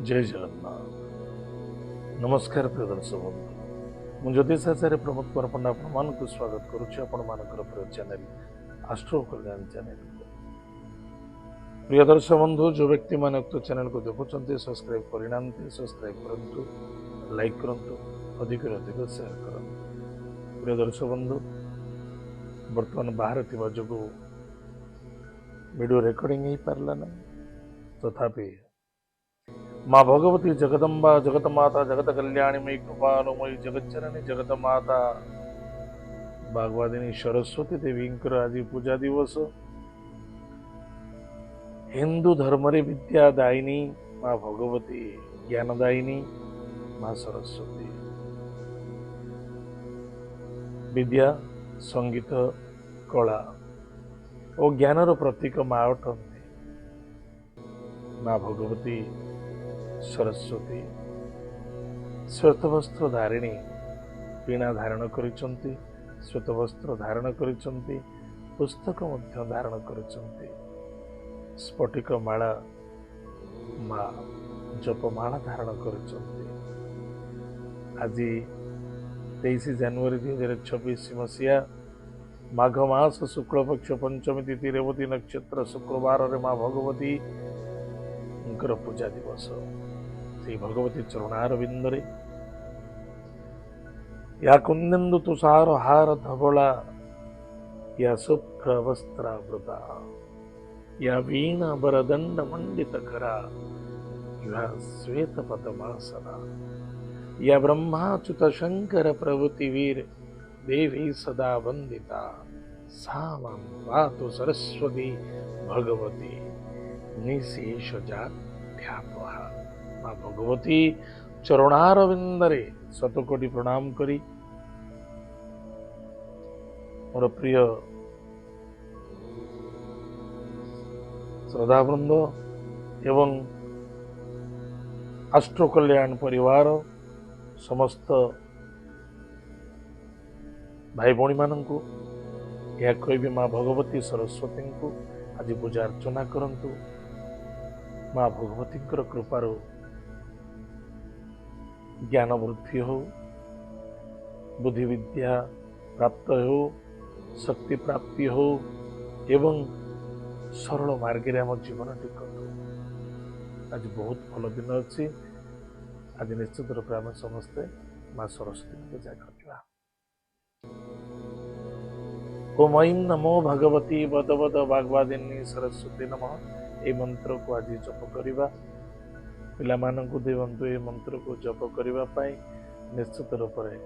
जय जगन्नाथ। नमस्कार प्रिय दर्शक बंधु, मुझे ज्योतिषाचार्य प्रमोद कुमार पंडा आपण को स्वागत करुच्ची आपण मानकर प्रिय चैनल आस्ट्रो कल्याण चैनल को। प्रिय दर्शक बंधु, जो व्यक्ति माने उक्त चैनल को देखुंत सब्सक्राइब करना सब्सक्राइब करूँ, लाइक करूँ, अधिक अधिक शेयर करूँ। प्रिय दर्शक बंधु, बर्तमान बाहर थी जो वीडियो रेकर्डिंग हो पारा ना, तथापि माँ भगवती जगदम्बा जगत माता जगत कल्याणीमयी कृपालुमयी जगज्जननी जगत माता भागवतिनी सरस्वती देवी आज पूजा दिवस। हिंदू धर्म रे विद्यादायिनी माँ भगवती, ज्ञानदायिनी माँ सरस्वती, विद्या संगीत कला और ज्ञानर प्रतीक माँ अटंती। माँ भगवती सरस्वती श्वेत वस्त्र धारिणी वीणा धारण करिसंती, श्वेत वस्त्र धारण करिसंती, पुस्तक मध्य धारण करिसंती, स्फटिक माला माँ जपमाला धारण करिसंती। आज 23 जनवरी 2026 मसीहा माघ मास शुक्ल पक्ष पंचमी तिथि रेवती नक्षत्र शुक्रवार रे माँ भगवती पूजा दिवस। श्री भगवती चरणार बिंदरे या कुंदेन्दु तुषार हार धवला, या शुभ्र वस्त्रावृता, या वीणा बरदंड मंडित करा, या श्वेत पद्मासना, या ब्रह्माच्युत शंकर प्रभृति वीर देवी सदा वंदिता, सा मां पातु सरस्वती भगवती निशेष जात्यापहा। माँ भगवती चरणार बिंदरे शतकोटी प्रणाम करी मोर प्रिय श्रद्धावृंद एवं आस्ट्रो कल्याण परिवार समस्त भाई भौणी मानू यह कहि माँ भगवती सरस्वती को आज पूजा अर्चना करंतु। माँ भगवती कृपारू ज्ञान वृद्धि हो, बुद्धि विद्या प्राप्त हो, शक्ति प्राप्ति हो एवं सरल मार्ग आम जीवन टी कटू। आज बहुत भल दिन अच्छी। आज निश्चित रूप आम समस्ते माँ सरस्वती पूजा करवा। ओम ऐं नमो भगवती बद बद भागवतिनी सरस्वती नमः। ये मंत्र को आज जप करवा। पिलामानंकु देवंतु ये मंत्र को जप करने निश्चित रूप से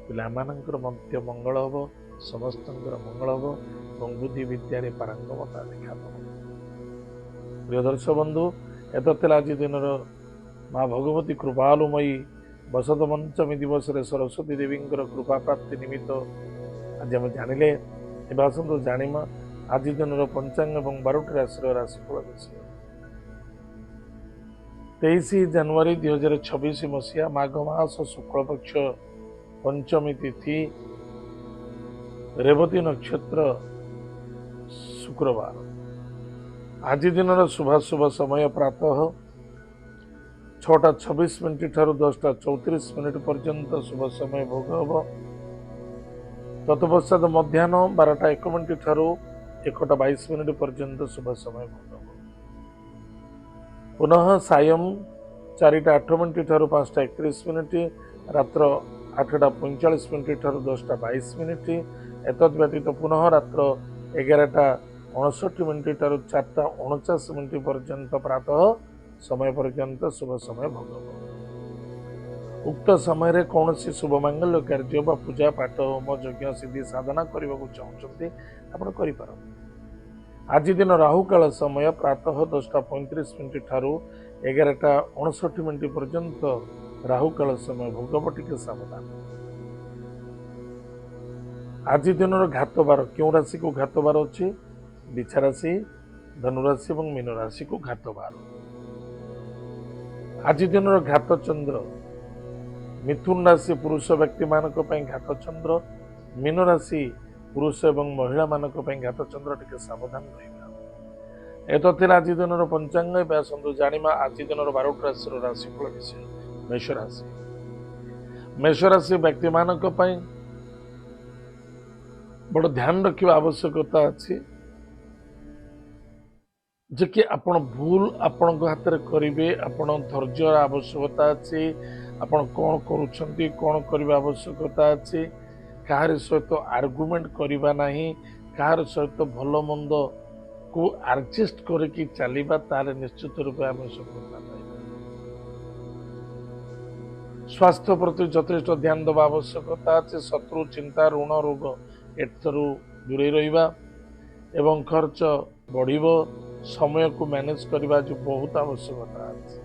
पिलामानंकर मध्य मंगल हम, समस्त मंगल हम और बुद्धि विद्या पारंगमता देखा। प्रिय दर्शक बंधु, एतला आज दिन माँ भगवती कृपालुमयी बसत पंचमी दिवस सरस्वती देवी कृपा प्राप्ति निमित्त आज आम जानिले। आसतु जाणीमा आज दिन पंचांग और 12टी राशि राशिफल विषय। 23 जनवरी 2026 मसीहा माघ मास शुक्ल पक्ष पंचमी तिथि रेवती नक्षत्र शुक्रवार। आज दिन शुभाशुभ समय प्रातः 6:26 ठारू 10:34 पर्यंत शुभ समय भोग हम। तत्पश्चात मध्याह्न 12:01 ठारू 1:22 पर्यंत शुभ समय भोग हम। पुनः सायं 4:08 ठारू 5:31, रात्र 8:45 ठारू 10:22। एतद् व्यतीत पुनः रात्र 11:59 ठारू 4:49 पर्यंत प्रातः समय पर्यंत शुभ समय भोग हम। उक्त समय रे कौन सी शुभ मांगल्य कार्य बा पूजा पाठ होम यज्ञ सिद्धि साधना करने को चाहते आपण करें। आज दिन राहुकाल समय प्रातः 10:35 ठारू 11:59 पर्यंत राहुकाल समय भोगव टिके सावधान। आज दिन घातबार क्यों राशि को घातबार अच्छी? बिछा राशि, धनुराशि और मीन राशि को घातबार। आज दिन घात चंद्र मिथुन राशि पुरुष व्यक्ति मानक घात चंद्र, मीन राशि पुरुष एवं महिला मानक घात चंद्र टिके सावधान रहिबा। एत थिला आज दिनर पंचांग एबे आसंतु जानिमा आज दिनर 12 राशि राशिफल विषय। मेष राशि। मेष राशि व्यक्ति मानक पई बड़ ध्यान रखिबा आवश्यकता अछि जे कि आपण भूल आपण हाथ में करेंगे। आपण धैर्य आवश्यकता अच्छी। आपण कौन करुछंती कौन करबा आवश्यकता अच्छी। कहार सहित आर्गुमेंट करबा नहीं। कहार सहित भल मंद को एडजस्ट करके चलवा ताले निश्चित रूप आम सफलता पाइबा। स्वास्थ्य प्रति यथेष्ट ध्यान देवा आवश्यकता अच्छे। शत्रु चिंता ऋण रोग एथरू दूरे रहिबा एवं खर्च बढ़िबो। समय को मैनेज करबा जो बहुत आवश्यकता अछि।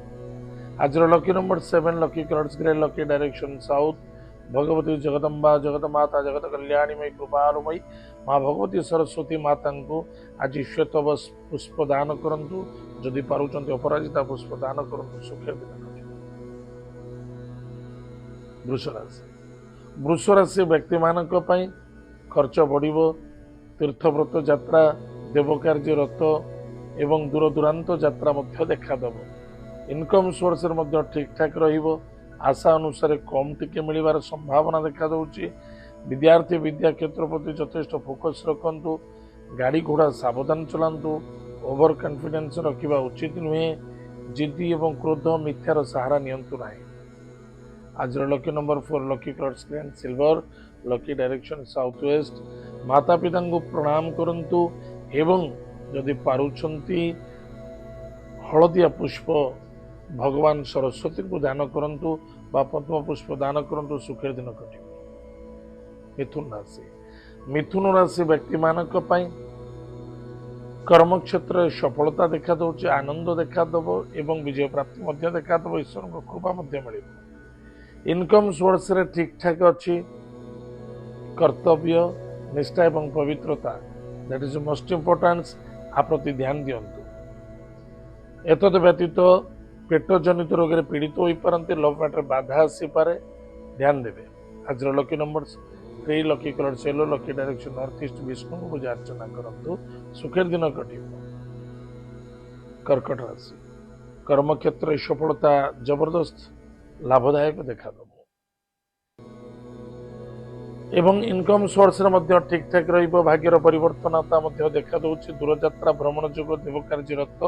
आज lucky number 7 lucky colours grey lucky direction south. Bhagwati Jagdamba जगत माता जगत कल्याणीमयी कृपालुमयी माँ भगवती सरस्वती माता को आज श्वेत पुष्प दान करंतु। जदि पारुचंती अपराजिता पुष्प दान करंतु सुखे दिन। वृष राशि। वृष राशि व्यक्ति मानक पई खर्च बढ़िबो। तीर्थव्रत यात्रा देवकार्य रथ एवं दूर दूरांत यात्रा मध्य देखा देबो। इनकम सोर्स मध्य ठीक ठाक रहिबो। आशा अनुसार कम टिके मिलिबार संभावना देखा दउची। विद्यार्थी विद्या क्षेत्र प्रति यथेष्ट फोकस रखंतु। गाड़ी घोड़ा सावधान चलांतु। ओवर कॉन्फिडेंस रखिबा उचित नुहे। जिद्दी एवं क्रोध मिथ्यार सहारा नियंतु नाही। आज lucky number 4 lucky colours green silver lucky direction south waste. माता पिता को प्रणाम करंतु एवं जदि पारुछंती हलदिया पुष्प भगवान सरस्वती को दान करंतु बा पद्म पुष्प दान करंतु सुखेर दिन कटिबो। मिथुन राशि। मिथुन राशि व्यक्ति मानक पई कर्म क्षेत्र सफलता देखा दउची। आनंद देखा दबो एवं विजय प्राप्ति मध्य देखा दबो। ईश्वर को कृपा मध्य मिलिबो। इनकम सोर्स रे ठीक ठाक अच्छी। कर्तव्य निष्ठा एवं पवित्रता दैट इज मोस्ट इम्पोर्टेंस आ प्रति ध्यान दियंतु। एतद व्यतीत पेट जनित रोग रे पीड़ित हो पारंती। लव मैटर बाधा आसी पारे ध्यान देवे। आज lucky number 3 lucky colour yellow lucky direction north east. Vishnu को पूजा अर्चना करंतु सुखेर दिन कटिबो। कर्कट राशि। कर्म क्षेत्र सफलता जबरदस्त लाभदायक देखा दबो एवं इनकम सोर्स रे मध्य ठीक ठाक रहिबो। भाग्यर परिवर्तनता मध्य देखा दउची। दूरयात्रा भ्रमण जोग देवकार्य रथ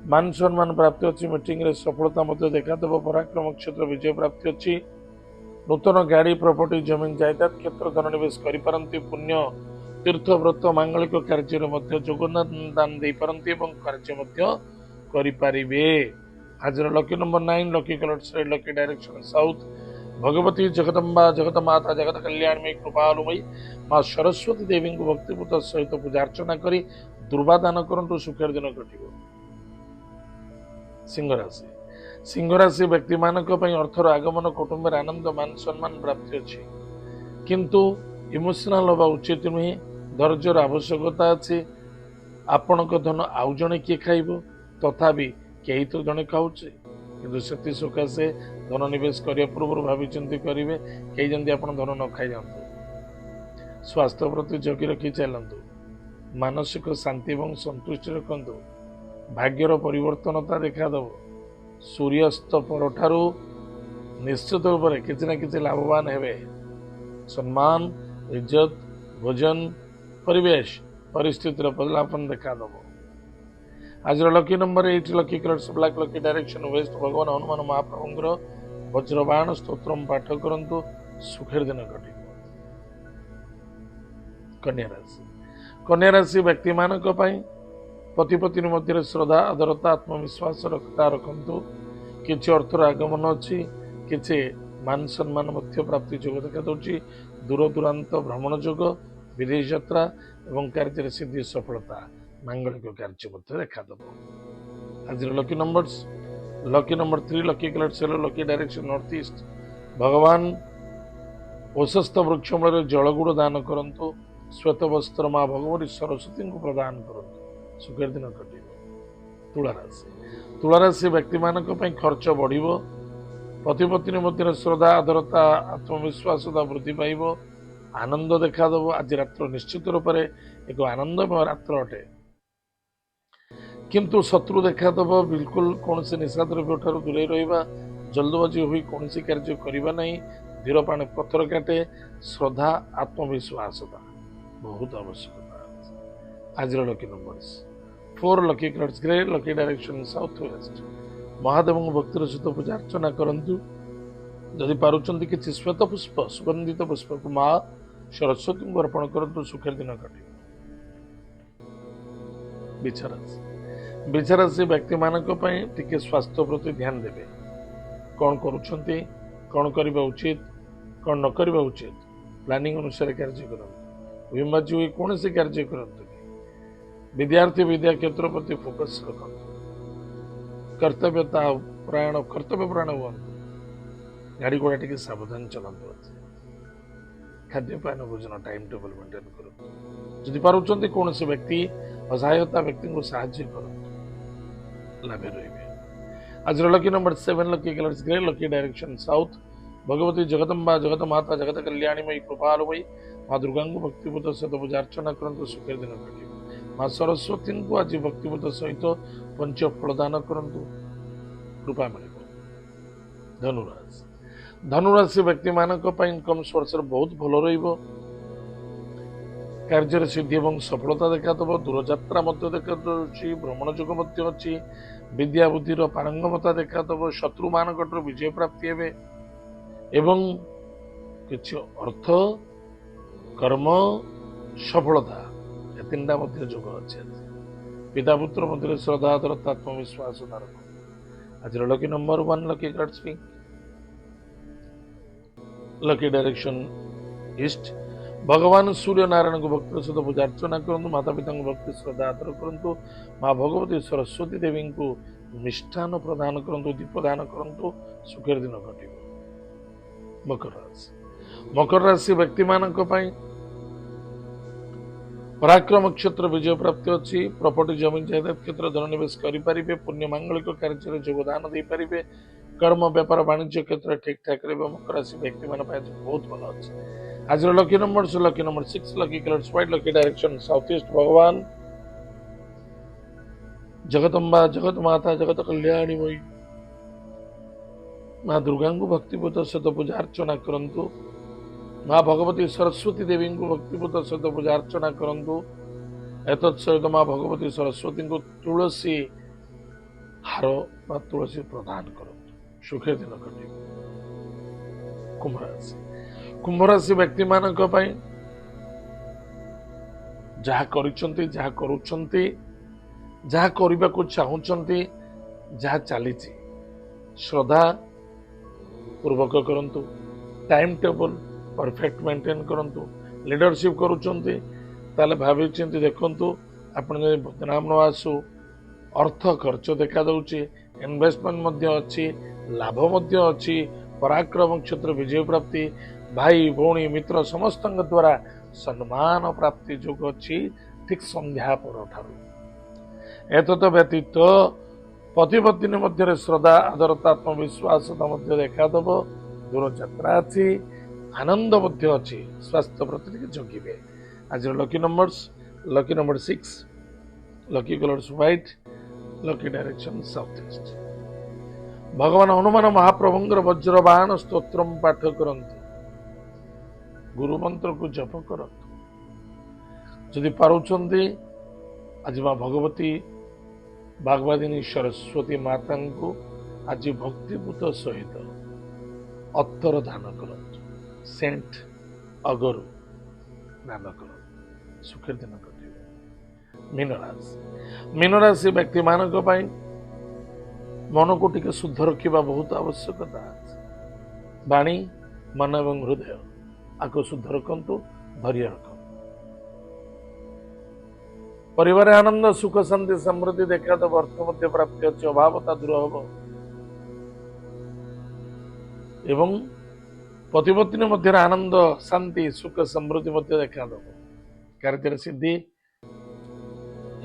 मान सम्मान प्राप्ति अच्छी। मीटिंग रे सफलता मध्य देखा देव। पराक्रम क्षेत्र विजय प्राप्ति अच्छी। नूतन गाड़ी प्रॉपर्टी जमीन जायदाद क्षेत्र धन निवेश करिपारंती। पुण्य तीर्थ व्रत मांगलिक कार्य रे मध्य योगदान दे पारंती एवं कार्य मध्य करिपारिबे। आज lucky number 9 lucky colour lucky direction south. Bhagwati Jagdamba जगत माता जगत कल्याणमयी कृपालुमयी माँ सरस्वती देवी को भक्तिपूत सहित पूजा अर्चना करी दुर्वा दान करंतु सुखेर दिन कटिबो। सिंह राशि। सिंह राशि व्यक्ति मानक पई अर्थर आगमन कुटुंब आनंद मान सम्मान प्राप्ति अच्छी। किंतु इमोशनाल होगा उचित नुहे। धैर्यर आवश्यकता अच्छी। आपणक धन आउ जणे किए खाइबो तथापि कई तो जणे खाउचे किंतु से सकाशे धन निवेश करने पूर्व भावी चिंती करेंगे। कई जमी आप धन न खाई जातु। स्वास्थ्य प्रति जगी रखी चलतु। मानसिक शांति और संतुष्टि रखु। भाग्यर परिवर्तनता देखा दब। सूर्यास्त पर निश्चित रूप से किसी न किसी लाभवान हेबे। सम्मान इज्जत भोजन परिवेश परिस्थितिर बदलापन देखा दब। आज lucky number 8 lucky colours black lucky direction waste. भगवान हनुमान महाप्रभुंर वज्रबाण स्तोत्रम पाठ करंतु सुखेर दिन कटिबो। कन्या राशि। कन्या राशि व्यक्ति मानक पई पति पत्नी मध्य श्रद्धा आदरता आत्मविश्वास रखंतु। किछि अर्थर आगमन अच्छी। किछि मान सम्मान मध्य प्राप्ति जोग देखा दउची। दूर दूरांत भ्रमण जोग विदेश यात्रा एवं कार्य सिद्धि सफलता मांगलिक कार्य मध्य देखा दब। आज lucky number 3 lucky colour yellow lucky direction north east. भगवान ओशस्थ वृक्ष मूल जलगुड़ दान करंतु। श्वेत वस्त्र माँ भगवती सरस्वती को प्रदान करंतु सुखेर दिन कटिबो। तुला राशि। तुला राशि व्यक्ति मानक पई खर्च बढ़िबो। पति पत्नी मध्य श्रद्धा आदरता आत्मविश्वास वृद्धि पाइब। आनंद देखा दब। आज रात्र निश्चित रूप से एक आनंदमय रात्र अटे। किंतु शत्रु देखादेव बिल्कुल कौन से निशा द्रव्य ठार दूरे रहा जल्दबाजी हुई कौन कार्य करना नहीं धीर पाने पत्थर काटे श्रद्धा आत्मविश्वास बहुत आवश्यकता आज lucky numbers 4 lucky colours grey lucky direction south west Mahadev भक्तिर सहित पूजा अर्चना करंतु जदि पारुचंती किसी श्वेत पुष्प सुगंधित पुष्प को माँ सरस्वती को अर्पण करंतु सुखेर दिन कटे विचारासी व्यक्ति मानक टिके स्वास्थ्य प्रति ध्यान देवे कौन करुछंती कौन करबा उचित कौन न करबा उचित प्लानिंग अनुसार कार्य करंतु विमर्जी हुई कौन से कार्य करंतु विद्यार्थी विद्या क्षेत्र प्रति फोकस रखंतु कर्तव्य प्राण हूँ गाड़ी घोड़ा टी सावधान चलातु खाद्यपान भोजन टाइम टेबल मेंटेन करूँ जदि पार्टी कौन से व्यक्ति असहायता व्यक्ति को साहाय्य करूँ लाभे रे आज lucky number 7 lucky colours grey lucky direction south Bhagwati Jagdamba जगत माता जगत कल्याणीमयी कृपालमयी माँ दुर्गा को भक्तिपूत सहित पूजा अर्चना करंतु सुखेर दिन कटे माँ सरस्वती को आज भक्तिपूत सहित पंच फलदान करंतु कृपा मिल धनुराशि धनुराशि व्यक्ति मानक इनकम सोर्स बहुत भल कार्य सिद्धि और सफलता देखादेव दूरयात्रा देखा भ्रमण जोग अच्छी विद्या बुद्धिर पारंगमता देखादेव शत्रु मान विजय प्राप्ति एवं किछि अर्थ कर्म सफलता ये तीनटा जोग अच्छे पिता पुत्र मध्य श्रद्धा आदरता आत्मविश्वास आज lucky number 1 lucky cards pink lucky direction east भगवान सूर्य नारायण को भक्त सहित पूजा अर्चना करंतु माता पिता को भक्ति श्रद्धा आदर करंतु माँ भगवती सरस्वती देवी को मिष्ठान प्रदान करंतु दीपदान करंतु सुखेर दिन कटिब मकर राशि व्यक्ति मानक पराक्रम क्षेत्र विजय प्राप्ति अच्छी प्रॉपर्टी जमीन जायदाद क्षेत्र धन निवेश करें पुण्य मांगलिक कार्य योगदान दे पारे कर्म व्यापार वाणिज्य क्षेत्र ठीक ठाक रहा मकर राशि व्यक्ति मान बहुत भल अच्छे आज lucky number 6 lucky colours white lucky direction south east भगवान जगदम्बा जगत माता जगत कल्याणीमयी माँ दुर्गा को भक्तिपूत सहित पूजा अर्चना करंतु माँ भगवती सरस्वती देवी को भक्तिपूत सहित पूजा अर्चना करंतु एतत्सहित माँ भगवती सरस्वती को तुलसी हार व तुलसी प्रदान करंतु सुखे दिन कटे कुंभराशि व्यक्ति मानक जहा करिसंती जहा करूछंती जहा करबा को चाहूचंती जहा चली श्रद्धा पूर्वक करंतु टाइम टेबल परफेक्ट मेंटेन करंतु लीडरशिप करूचंती ताले भाबी चिंती देखंतु आपण जे बदनाम न आसु अर्थ खर्च देखा दउची इन्वेस्टमेंट मध्य अच्छी लाभ मध्य अच्छी पराक्रम क्षेत्र विजय प्राप्ति भाई भौणी मित्र समस्त द्वारा सम्मान प्राप्ति जोग अच्छी ठीक संध्या पर एतत व्यतीत पति पत्नी मध्य श्रद्धा आदरता आत्मविश्वास देखादेव दूरयात्रा अच्छी आनंद अच्छी स्वास्थ्य प्रति जगिबे आज lucky number 6 lucky colours white lucky direction south east भगवान हनुमान महाप्रभुंर वज्रबाण स्तोत्रम पाठ करंतु गुरु मंत्र को जप करंतु जदि पारुचंती आज माँ भगवती बागवादिनी सरस्वती माता को आज भक्तिपूत सहित अत्तर दान करंतु सेंट अगरु दान करंतु सुखेर दिन कटिब मीनराशि व्यक्ति मानक मन को टिके शुद्ध रखा बहुत आवश्यकता वाणी मन एवं हृदय आपको शुद्ध रखंतु धैर्य रखंतु परिवार आनंद सुख शांति समृद्धि देखादेव अर्थ मध्य प्राप्ति अच्छी अभावता दूर हम एवं पतिपत्नी मध्य आनंद शांति सुख समृद्धि मध्य देखादेव कार्य सिद्धि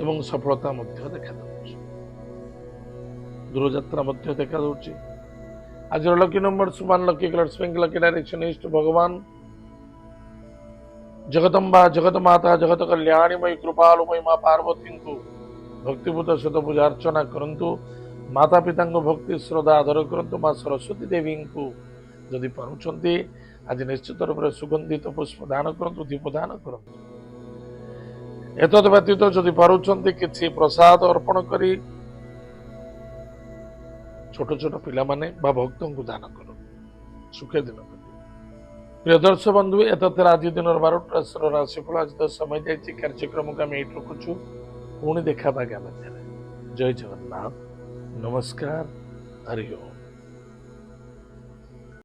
एवं सफलता मध्य देखादेव दूरयात्रा मध्य देखा दौची आज lucky number 1 lucky colours pink lucky direction east भगवान जगदम्बा जगत माता जगत कल्याणीमयी कृपालुमयी माँ पार्वती को भक्तिपूत सहित पूजा अर्चना करंतु माता पिता भक्ति श्रद्धा आदर करंतु माँ सरस्वती देवी को जदि पारुचंती आज निश्चित रूप से सुगंधित पुष्प दान करंतु दीप दान करंतु एतद व्यतीत जदि पारुचंती किछि प्रसाद अर्पण करी छोट छोट पिला माने बा भक्तों को दान करो सुखे दिन प्रिय दर्शक बंधु एतद आज दिन 12टा राशिफल आज तो समय जाइए कार्यक्रम को आम ये रखुचु पुणी देखा आगामी जय जगन्नाथ नमस्कार हरि ओम।